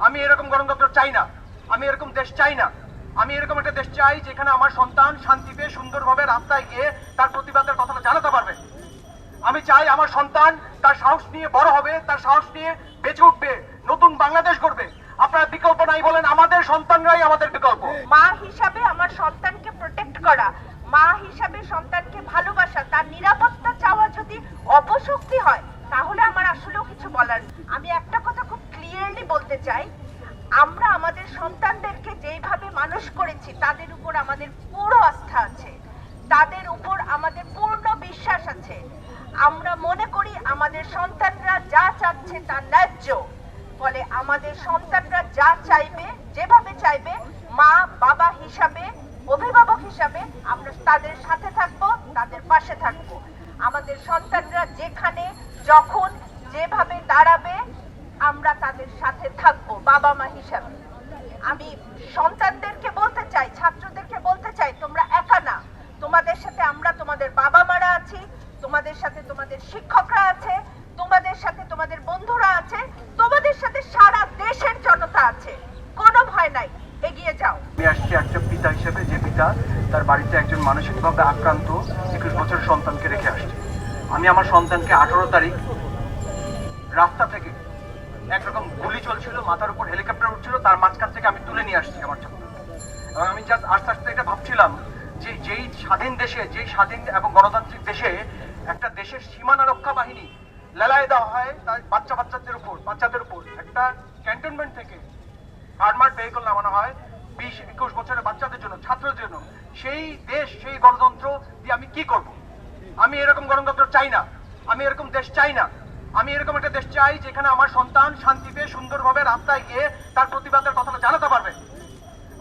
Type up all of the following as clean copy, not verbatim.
আমি এরকম গণতন্ত্র চাই না, আমি এরকম দেশ চাই না। আমি এরকম একটা দেশ চাই যেখানে আমার সন্তান শান্তিতে সুন্দরভাবে রাস্তায় গিয়ে তার প্রতিবাদের কথাটা জানাতে পারবে। আমি চাই আমার সন্তান তার সাহস নিয়ে বড় হবে, তার সাহস নিয়ে বেঁচে উঠবে, নতুন বাংলাদেশ গড়বে। আপনারা বিকল্প নাই বলেন, আমাদের সন্তানরাই আমাদের বিকল্প। মা হিসাবে আমার সন্তানকে প্রোটেক্ট করা, মা হিসাবে সন্তানকে ভালোবাসা, তার নিরাপত্তা চাওয়া যদি অপশক্তি হয় তাহলে আমার আসলেও কিছু বলার নেই। আমি একটা কথা খুব ক্লিয়ারলি বলতে চাই, আমরা আমাদের সন্তানদেরকে যেইভাবে মানুষ করেছি তাদের উপর আমাদের পুরো আস্থা আছে, তাদের উপর আমাদের পূর্ণ বিশ্বাস আছে। আমরা মনে করি আমাদের সন্তানরা যা চাচ্ছে তা ন্যায্য। ফলে আমাদের সন্তানরা যা চাইবে, যেভাবে চাইবে, মা বাবা হিসাবে, অভিভাবক হিসাবে আমরা তাদের সাথে থাকবো, তাদের পাশে থাকবো। আমাদের সন্তানরা যেখানে যখন যেভাবে দাঁড়াবে আমরা তাদের সাথে থাকবো বাবা মা হিসাবে। আমি সন্তানদেরকে বলতে চাই, ছাত্রদেরকে বলতে চাই, তোমরা একা না, তোমাদের সাথে আমরা, তোমাদের বাবা মারা আছি, তোমাদের সাথে তোমাদের শিক্ষকরা আছে, তোমাদের সাথে তোমাদের বন্ধুরা আছে, তোমাদের সাথে সারা দেশের জনতা আছে। কোনো ভয় নাই, এগিয়ে যাও। আমি আসছি একটা পিতা হিসেবে, যে পিতা তার বাড়িতে একজন মানসিকভাবে আক্রান্ত 21 বছর সন্তানকে রেখে আসছে। আমি আমার সন্তানকে 18 তারিখ রাস্তা থেকে একরকম গুলি চলছিল, মাথার উপর হেলিকপ্টার উঠছিল, তার মাঝখান থেকে আমি তুলে নিয়ে আসছি আমার ছোট। এবং আমি জাস্ট আস্তে আস্তে এটা ভাবছিলাম যে যেই স্বাধীন দেশে, যেই স্বাধীন এবং গণতান্ত্রিক দেশে একটা দেশের সীমানা রক্ষা বাহিনী লেলায় দেওয়া হয় তার বাচ্চাদের উপর একটা ক্যান্টনমেন্ট থেকে আর্মার্ড ভেহিকল নামানো হয় 20-21 বছরের বাচ্চাদের জন্য, ছাত্রদের জন্য। সেই দেশ, সেই গণতন্ত্র দিয়ে আমি কি করব? আমি এরকম গণতন্ত্র চাই না, আমি এরকম দেশ চাই না। আমি এরকম একটা দেশ চাই যেখানে আমার সন্তান শান্তিতে সুন্দরভাবে রাস্তায় গিয়ে তার প্রতিবাদের কথাটা জানাতে পারবে।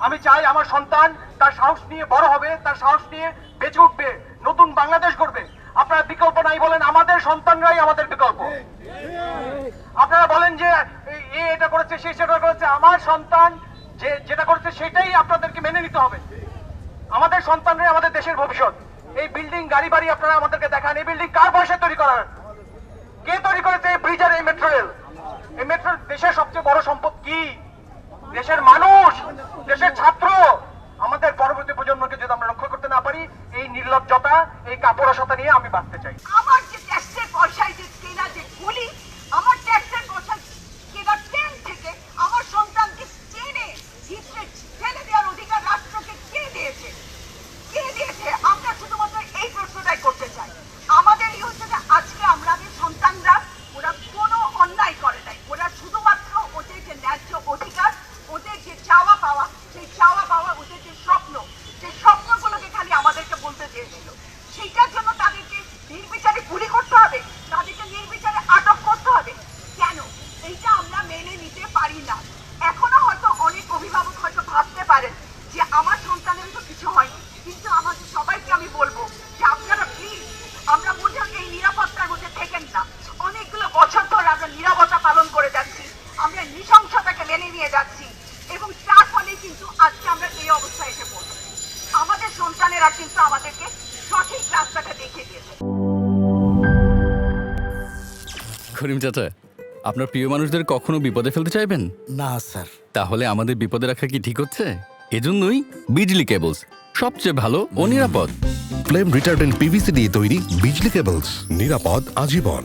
আমি চাই আমার সন্তান তার সাহস নিয়ে বড় হবে, তার সাহস নিয়ে বেঁচে উঠবে, নতুন বাংলাদেশ গড়বে। আপনারা বিকল্প নাই বলেন, আমাদের সন্তানরাই আমাদের বিকল্প। আপনারা বলেন যে এটা করেছে, সে সেটা করেছে। আমার সন্তান যেটা করেছে সেটাই আপনাদেরকে মেনে নিতে হবে। আমাদের সন্তানরাই আমাদের দেশের ভবিষ্যৎ। এই বিল্ডিং, গাড়ি বাড়ি আপনারা আমাদেরকে দেখান, এই বিল্ডিং কার পয়সায় তৈরি করা হয়? কে তৈরি করেছে এই ব্রিজ আর এই মেট্রো রেল? এই মেট্রো দেশের সবচেয়ে বড় সম্পদ কি? দেশের মানুষ, দেশের ছাত্র। আমাদের পরবর্তী প্রজন্মকে যদি আমরা রক্ষা করতে না পারি, এই নির্লজ্জতা, এই কাপুরুষতা নিয়ে আমি বাঁচতে চাই। আমার যে ট্যাক্সের পয়সায় যে কেনা যে গুলি, আমার ট্যাক্সের পয়সায় কেনা ট্রেন থেকে আমার সন্তানকে ট্রেনে জিপে ফেলে দেওয়ার অধিকার রাষ্ট্রকে কে দিয়েছে? কে দিয়েছে? আমরা শুধুমাত্র এই প্রশ্নটাই করতে চাই। আমাদেরই হচ্ছে যে আজকে আমাদের সন্তানরা, ওরা কোনো অন্যায় করে নাই, ওরা শুধুমাত্র ওদের যে ন্যায্য অধিকার, ওদের যে চাওয়া পাওয়া, সেই চাওয়া পাওয়া, ওদের যে স্বপ্ন, সেই স্বপ্নগুলোকে খালি আমাদেরকে বলতে চেয়েছিল। সেইটার জন্য তাদেরকে নির্বিচারে গুলি করতে হবে, তাদেরকে নির্বিচারে আটক করতে হবে। কেন? এইটা আমরা মেনে নিতে পারি না। এখনো হয়তো অনেক অভিভাবক হয়তো ভাবতে পারেন যে আমার সন্তানের তো কিছু হয়নি, কিন্তু আমাদের সবাইকে আমি বলবো যে আপনারা প্লিজ, আমরা মনে হয় এই নিরাপত্তার মধ্যে থেকেন না। অনেকগুলো বছর ধরে আমরা নিরাপত্তা পালন করে যাচ্ছি, আমরা নৃশংসতাকে মেনে নিয়ে যাচ্ছি, এবং তার ফলে কিন্তু আজকে আমরা এই অবস্থায় এসে পড়ছি। আমাদের সন্তানেরা কিন্তু আমাদেরকে সঠিক রাস্তাটা দেখিয়ে দিয়েছে। করিম চাচা, আপনার প্রিয় মানুষদের কখনো বিপদে ফেলতে চাইবেন না স্যার। তাহলে আমাদের বিপদে রাখা কি ঠিক হচ্ছে? এজন্যই বিজলি কেবলস সবচেয়ে ভালো ও নিরাপদ। ফ্লেম রিটার্ডেন্ট পিভিসি দিয়ে তৈরি বিজলি কেবলস, নিরাপদ আজীবন।